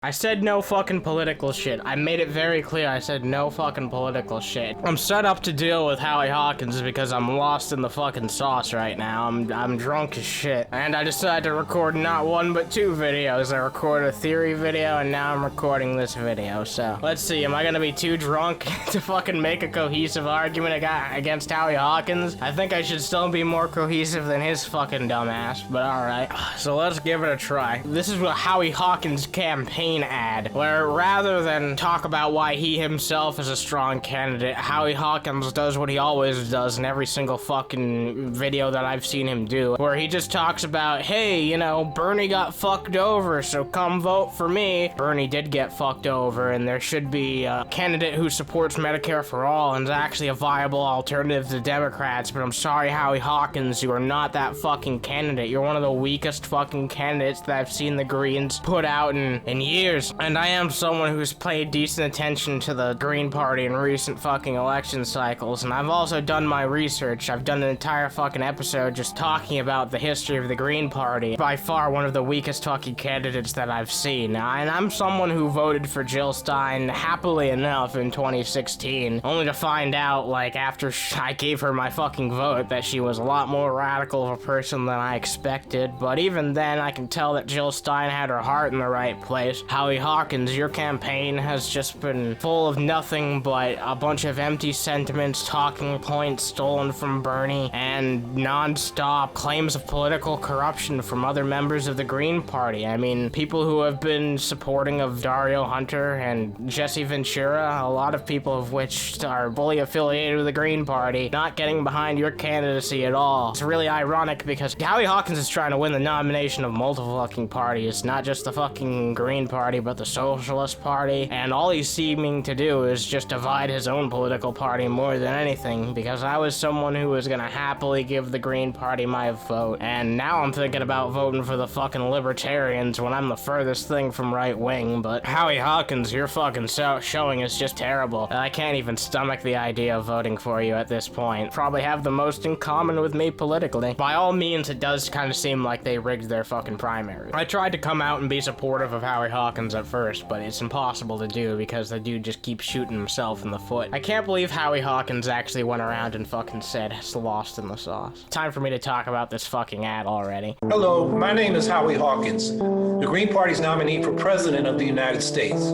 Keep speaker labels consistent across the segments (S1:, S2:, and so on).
S1: I said no fucking political shit. I made it very clear I said no fucking political shit. I'm set up to deal with Howie Hawkins because I'm lost in the fucking sauce right now. I'm drunk as shit. And I decided to record not one but two videos. I recorded a theory video and now I'm recording this video. So let's see, am I gonna be too drunk to fucking make a cohesive argument against Howie Hawkins? I think I should still be more cohesive than his fucking dumbass, but alright. So let's give it a try. This is what Howie Hawkins' campaign ad, where rather than talk about why he himself is a strong candidate, Howie Hawkins does what he always does in every single fucking video that I've seen him do, where he just talks about, hey, you know, Bernie got fucked over, so come vote for me. Bernie did get fucked over, and there should be a candidate who supports Medicare for all and is actually a viable alternative to Democrats, but I'm sorry, Howie Hawkins, you are not that fucking candidate. You're one of the weakest fucking candidates that I've seen the Greens put out in years. And I am someone who's paid decent attention to the Green Party in recent fucking election cycles, and I've also done my research. I've done an entire fucking episode just talking about the history of the Green Party. By far one of the weakest fucking candidates that I've seen. And I'm someone who voted for Jill Stein happily enough in 2016, only to find out, like, after I gave her my fucking vote, that she was a lot more radical of a person than I expected. But even then, I can tell that Jill Stein had her heart in the right place. Howie Hawkins, your campaign has just been full of nothing but a bunch of empty sentiments, talking points stolen from Bernie, and non-stop claims of political corruption from other members of the Green Party. I mean, people who have been supporting of Dario Hunter and Jesse Ventura, a lot of people of which are fully affiliated with the Green Party, not getting behind your candidacy at all. It's really ironic because Howie Hawkins is trying to win the nomination of multiple fucking parties, not just the fucking Green Party, but the Socialist Party, and all he's seeming to do is just divide his own political party more than anything, because I was someone who was gonna happily give the Green Party my vote, and now I'm thinking about voting for the fucking Libertarians when I'm the furthest thing from right wing. But Howie Hawkins, your fucking showing is just terrible. I can't even stomach the idea of voting for you at this point. Probably have the most in common with me politically. By all means, it does kind of seem like they rigged their fucking primary. I tried to come out and be supportive of Howie Hawkins at first, but it's impossible to do because the dude just keeps shooting himself in the foot. I can't believe Howie Hawkins actually went around and fucking said it's lost in the sauce. Time for me to talk about this fucking ad already.
S2: Hello, my name is Howie Hawkins, the Green Party's nominee for President of the United States.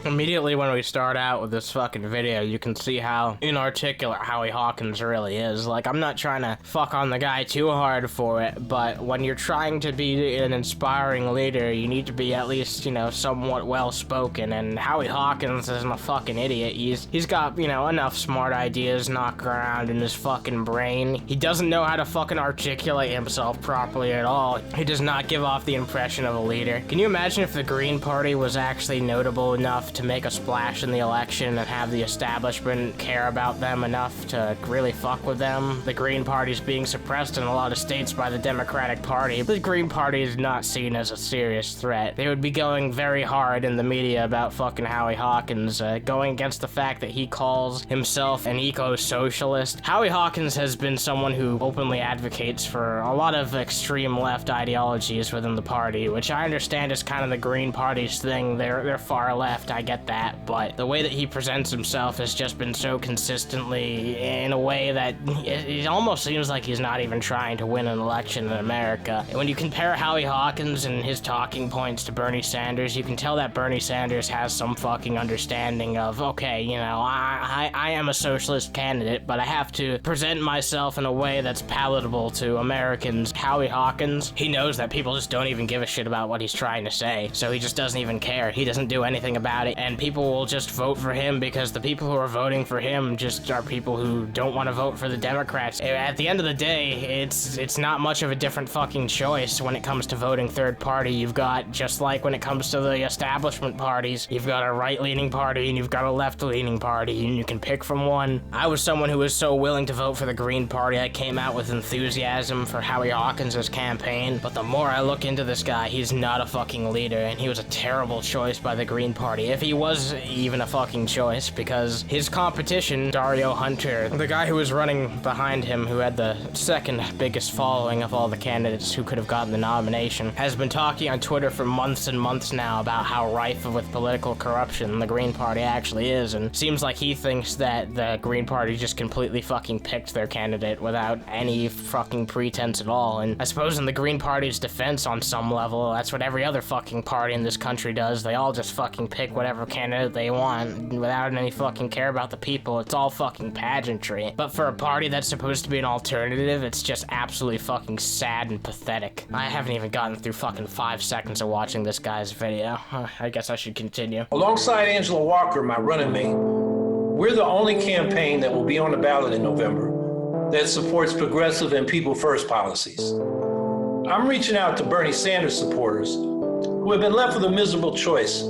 S1: Immediately when we start out with this fucking video, you can see how inarticulate Howie Hawkins really is. Like, I'm not trying to fuck on the guy too hard for it, but when you're trying to be an inspiring leader, you need to be at least, you know, somewhat well-spoken, and Howie Hawkins isn't a fucking idiot. He's got, you know, enough smart ideas knocking around in his fucking brain. He doesn't know how to fucking articulate himself properly at all. He does not give off the impression of a leader. Can you imagine if the Green Party was actually notable enough to make a splash in the election and have the establishment care about them enough to really fuck with them? The Green Party's being suppressed in a lot of states by the Democratic Party. The Green Party is not seen as a serious threat. They would be going very hard in the media about fucking Howie Hawkins, going against the fact that he calls himself an eco-socialist. Howie Hawkins has been someone who openly advocates for a lot of extreme left ideologies within the party, which I understand is kind of the Green Party's thing. They're far left, I get that, but the way that he presents himself has just been so consistently in a way that it almost seems like he's not even trying to win an election in America. And when you compare Howie Hawkins and his talking points to Bernie Sanders, you can tell that Bernie Sanders has some fucking understanding of, okay, you know, I am a socialist candidate, but I have to present myself in a way that's palatable to Americans. Howie Hawkins, he knows that people just don't even give a shit about what he's trying to say, so he just doesn't even care. He doesn't do anything about it, and people will just vote for him because the people who are voting for him just are people who don't want to vote for the Democrats. At the end of the day, it's not much of a different fucking choice when it comes to voting third party. You've got, just like when it comes to the establishment parties, you've got a right-leaning party and you've got a left-leaning party, and you can pick from one. I was someone who was so willing to vote for the Green Party, I came out with enthusiasm for Howie Hawkins' campaign, but the more I look into this guy, he's not a fucking leader, and he was a terrible choice by the Green Party. if he was even a fucking choice, because his competition, Dario Hunter, the guy who was running behind him, who had the second biggest following of all the candidates who could have gotten the nomination, has been talking on Twitter for months and months now about how rife with political corruption the Green Party actually is, and seems like he thinks that the Green Party just completely fucking picked their candidate without any fucking pretense at all. And I suppose in the Green Party's defense, on some level, that's what every other fucking party in this country does. They all just fucking pick whatever candidate they want without any fucking care about the people. It's all fucking pageantry. But for a party that's supposed to be an alternative, it's just absolutely fucking sad and pathetic. I haven't even gotten through fucking 5 seconds of watching this guy's video. I guess I should continue.
S2: Alongside Angela Walker, my running mate, we're the only campaign that will be on the ballot in November that supports progressive and people-first policies. I'm reaching out to Bernie Sanders supporters who have been left with a miserable choice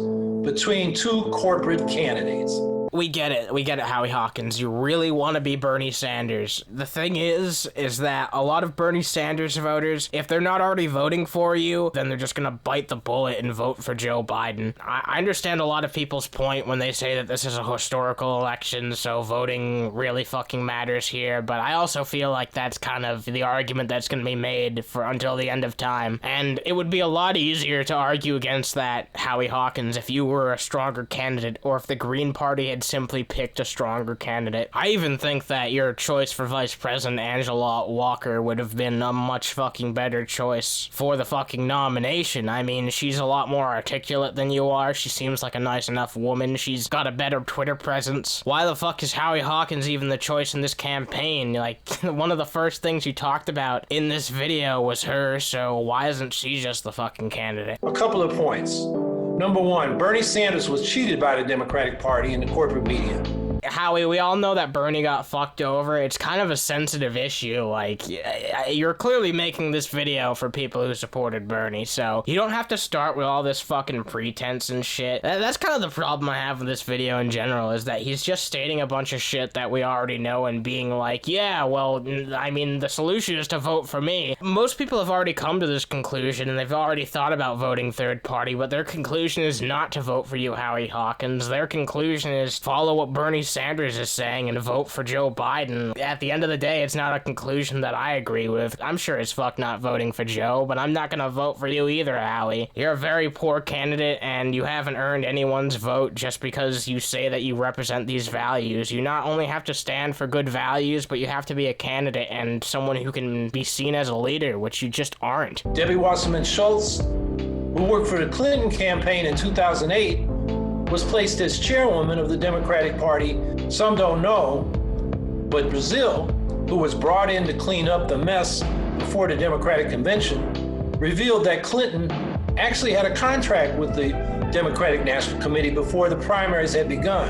S2: between two corporate candidates.
S1: We get it, Howie Hawkins. You really want to be Bernie Sanders. The thing is that a lot of Bernie Sanders voters, if they're not already voting for you, then they're just gonna bite the bullet and vote for Joe Biden. I understand a lot of people's point when they say that this is a historical election, so voting really fucking matters here, but I also feel like that's kind of the argument that's gonna be made for until the end of time. And it would be a lot easier to argue against that, Howie Hawkins, if you were a stronger candidate, or if the Green Party had simply picked a stronger candidate. I even think that your choice for Vice President, Angela Walker, would have been a much fucking better choice for the fucking nomination. I mean, she's a lot more articulate than you are. She seems like a nice enough woman. She's got a better Twitter presence. Why the fuck is Howie Hawkins even the choice in this campaign? Like, one of the first things you talked about in this video was her, so why isn't she just the fucking candidate?
S2: A couple of points. Number one, Bernie Sanders was cheated by the Democratic Party and the corporate media.
S1: Howie, we all know that Bernie got fucked over. It's kind of a sensitive issue. Like, you're clearly making this video for people who supported Bernie, so you don't have to start with all this fucking pretense and shit. That's kind of the problem I have with this video in general, is that he's just stating a bunch of shit that we already know and being like, yeah, well, I mean, the solution is to vote for me. Most people have already come to this conclusion, and they've already thought about voting third party, but their conclusion is not to vote for you, Howie Hawkins. Their conclusion is follow what Bernie Sanders is saying and vote for Joe Biden. At the end of the day, it's not a conclusion that I agree with. I'm sure as fuck not voting for Joe, but I'm not gonna vote for you either, Howie. You're a very poor candidate, and you haven't earned anyone's vote just because you say that you represent these values. You not only have to stand for good values, but you have to be a candidate and someone who can be seen as a leader, which you just aren't.
S2: Debbie Wasserman Schultz, who worked for the Clinton campaign in 2008, was placed as chairwoman of the Democratic Party. Some don't know, but Brazil, who was brought in to clean up the mess before the Democratic convention, revealed that Clinton actually had a contract with the Democratic National Committee before the primaries had begun,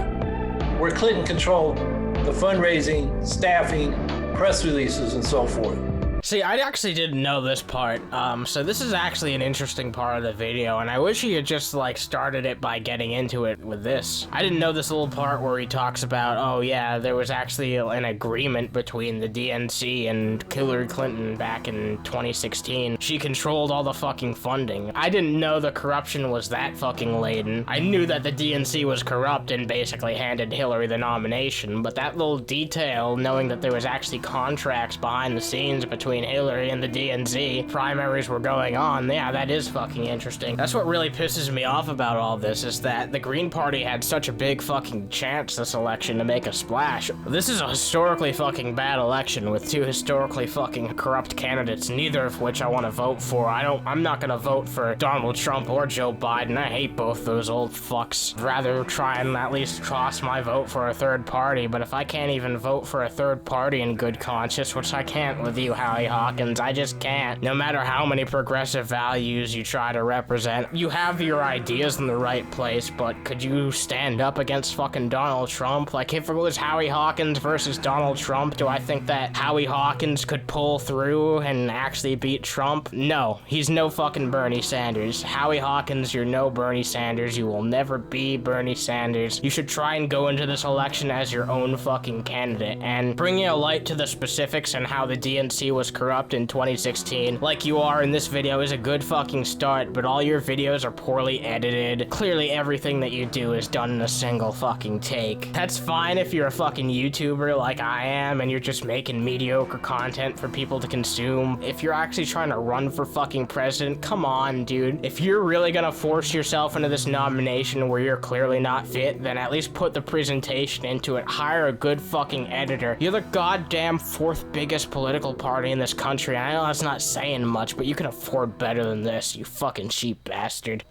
S2: where Clinton controlled the fundraising, staffing, press releases, and so forth.
S1: See, I actually didn't know this part, so this is actually an interesting part of the video, and I wish he had just, like, started it by getting into it with this. I didn't know this little part where he talks about, oh yeah, there was actually an agreement between the DNC and Hillary Clinton back in 2016. She controlled all the fucking funding. I didn't know the corruption was that fucking laden. I knew that the DNC was corrupt and basically handed Hillary the nomination, but that little detail, knowing that there was actually contracts behind the scenes between Hillary and the DNC, primaries were going on, yeah, that is fucking interesting. That's what really pisses me off about all this, is that the Green Party had such a big fucking chance this election to make a splash. This is a historically fucking bad election with two historically fucking corrupt candidates, neither of which I want to vote for. I'm not gonna vote for Donald Trump or Joe Biden. I hate both those old fucks. I'd rather try and at least cross my vote for a third party, but if I can't even vote for a third party in good conscience, which I can't with you, Howie Hawkins, I just can't. No matter how many progressive values you try to represent, you have your ideas in the right place, but could you stand up against fucking Donald Trump? Like, if it was Howie Hawkins versus Donald Trump, do I think that Howie Hawkins could pull through and actually beat Trump? No, he's no fucking Bernie Sanders. Howie Hawkins, you're no Bernie Sanders. You will never be Bernie Sanders. You should try and go into this election as your own fucking candidate, and bringing a light to the specifics and how the DNC was corrupt in 2016, like you are in this video, is a good fucking start, but all your videos are poorly edited. Clearly everything that you do is done in a single fucking take. That's fine if you're a fucking YouTuber like I am and you're just making mediocre content for people to consume. If you're actually trying to run for fucking president, come on, dude. If you're really gonna force yourself into this nomination where you're clearly not fit, then at least put the presentation into it. Hire a good fucking editor. You're the goddamn fourth biggest political party in this country. I know that's not saying much, but you can afford better than this, you fucking cheap bastard.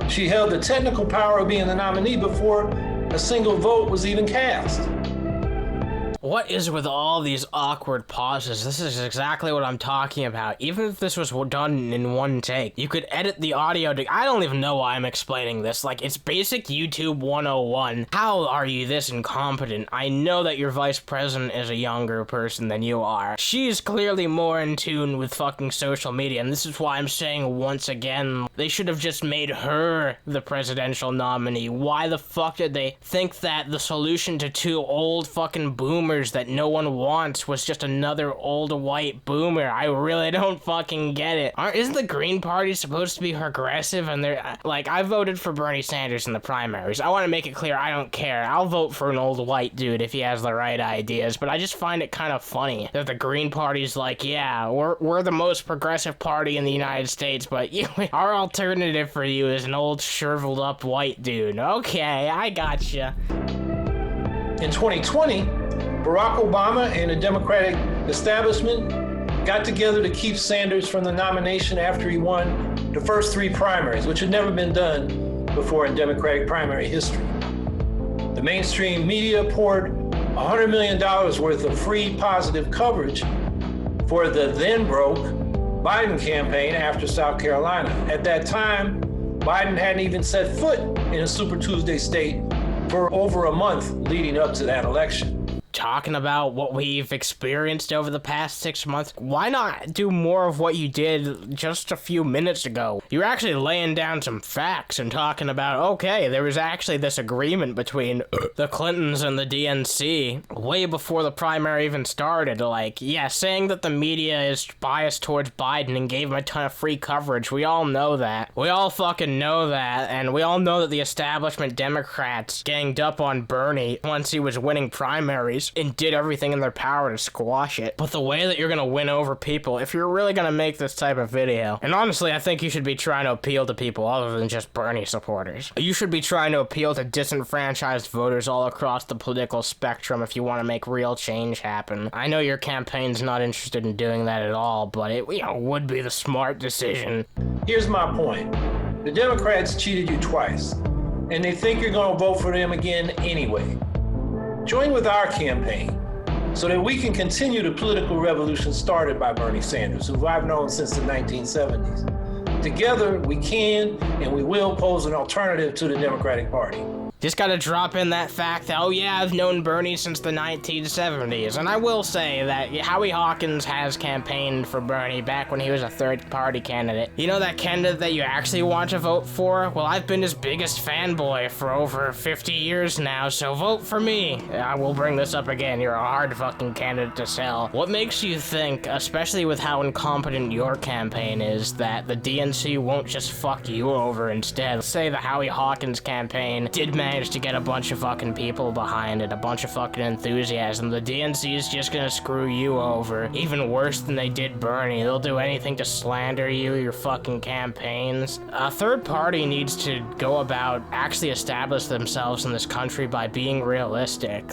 S2: She held the technical power of being the nominee before a single vote was even cast.
S1: What is with all these awkward pauses? This is exactly what I'm talking about. Even if this was done in one take, you could edit the audio to... I don't even know why I'm explaining this. Like, it's basic YouTube 101. How are you this incompetent? I know that your vice president is a younger person than you are. She's clearly more in tune with fucking social media, and this is why I'm saying once again, they should have just made her the presidential nominee. Why the fuck did they think that the solution to two old fucking boomers that no one wants was just another old white boomer? I really don't fucking get it. Isn't the Green Party supposed to be progressive? And they're like, I voted for Bernie Sanders in the primaries. I want to make it clear I don't care. I'll vote for an old white dude if he has the right ideas, but I just find it kind of funny that the Green Party's like, yeah, we're the most progressive party in the United States, but our alternative for you is an old shriveled up white dude. Okay, I gotcha.
S2: In 2020, Barack Obama and the Democratic establishment got together to keep Sanders from the nomination after he won the first three primaries, which had never been done before in Democratic primary history. The mainstream media poured $100 million worth of free positive coverage for the then broke Biden campaign after South Carolina. At that time, Biden hadn't even set foot in a Super Tuesday state for over a month leading up to that election.
S1: Talking about what we've experienced over the past 6 months, why not do more of what you did just a few minutes ago? You're actually laying down some facts and talking about, okay, there was actually this agreement between the Clintons and the DNC way before the primary even started. Like, yeah, saying that the media is biased towards Biden and gave him a ton of free coverage. We all know that. We all fucking know that, and we all know that the establishment Democrats ganged up on Bernie once he was winning primaries and did everything in their power to squash it. But the way that you're gonna win over people, if you're really gonna make this type of video, and honestly, I think you should be trying to appeal to people other than just Bernie supporters. You should be trying to appeal to disenfranchised voters all across the political spectrum if you want to make real change happen. I know your campaign's not interested in doing that at all, but it would be the smart decision.
S2: Here's my point. The Democrats cheated you twice, and they think you're gonna vote for them again anyway. Join with our campaign so that we can continue the political revolution started by Bernie Sanders, who I've known since the 1970s. Together, we can and we will pose an alternative to the Democratic Party.
S1: Just gotta drop in that fact that, oh yeah, I've known Bernie since the 1970s. And I will say that Howie Hawkins has campaigned for Bernie back when he was a third-party candidate. You know that candidate that you actually want to vote for? Well, I've been his biggest fanboy for over 50 years now, so vote for me. I will bring this up again. You're a hard fucking candidate to sell. What makes you think, especially with how incompetent your campaign is, that the DNC won't just fuck you over instead? Say the Howie Hawkins campaign did manage to get a bunch of fucking people behind it, a bunch of fucking enthusiasm. The DNC is just gonna screw you over, even worse than they did Bernie. They'll do anything to slander you, your fucking campaigns. A third party needs to go about actually establish themselves in this country by being realistic.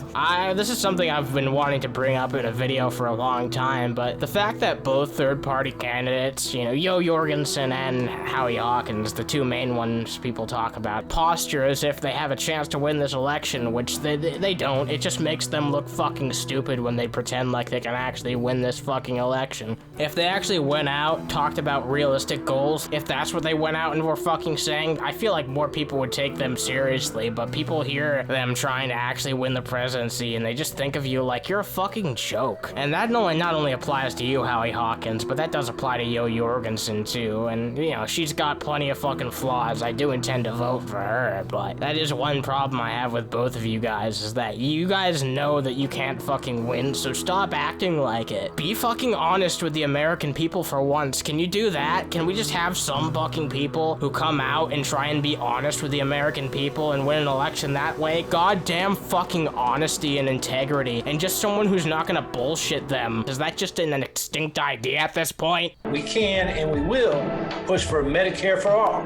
S1: This is something I've been wanting to bring up in a video for a long time, but the fact that both third party candidates, Yo Jorgensen and Howie Hawkins, the two main ones people talk about, posture as if they have a chance to win this election, which they don't. It just makes them look fucking stupid when they pretend like they can actually win this fucking election. If they actually went out, talked about realistic goals, if that's what they went out and were fucking saying, I feel like more people would take them seriously, but people hear them trying to actually win the presidency and they just think of you like you're a fucking joke. And that not only applies to you, Howie Hawkins, but that does apply to Yo Jorgensen too, and she's got plenty of fucking flaws. I do intend to vote for her, but that is one one problem I have with both of you guys is that you guys know that you can't fucking win, so stop acting like it. Be fucking honest with the American people for once. Can you do that? Can we just have some fucking people who come out and try and be honest with the American people and win an election that way? Goddamn fucking honesty and integrity, and just someone who's not gonna bullshit them. Is that just an extinct idea at this point?
S2: We can and we will push for Medicare for all,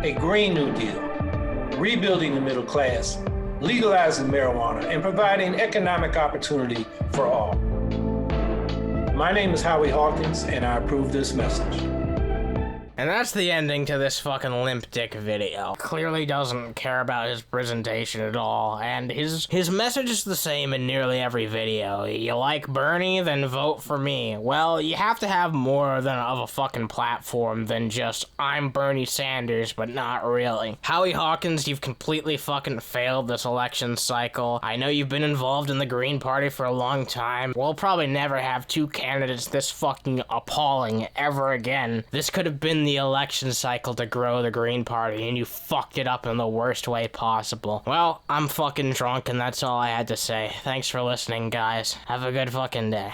S2: a Green New Deal, rebuilding the middle class, legalizing marijuana, and providing economic opportunity for all. My name is Howie Hawkins, and I approve this message.
S1: And that's the ending to this fucking limp dick video. Clearly doesn't care about his presentation at all, and his message is the same in nearly every video. You like Bernie, then vote for me. Well, you have to have more of a fucking platform than just, I'm Bernie Sanders, but not really. Howie Hawkins, you've completely fucking failed this election cycle. I know you've been involved in the Green Party for a long time. We'll probably never have two candidates this fucking appalling ever again. This could have been the election cycle to grow the Green Party, and you fucked it up in the worst way possible. Well, I'm fucking drunk, and that's all I had to say. Thanks for listening, guys. Have a good fucking day.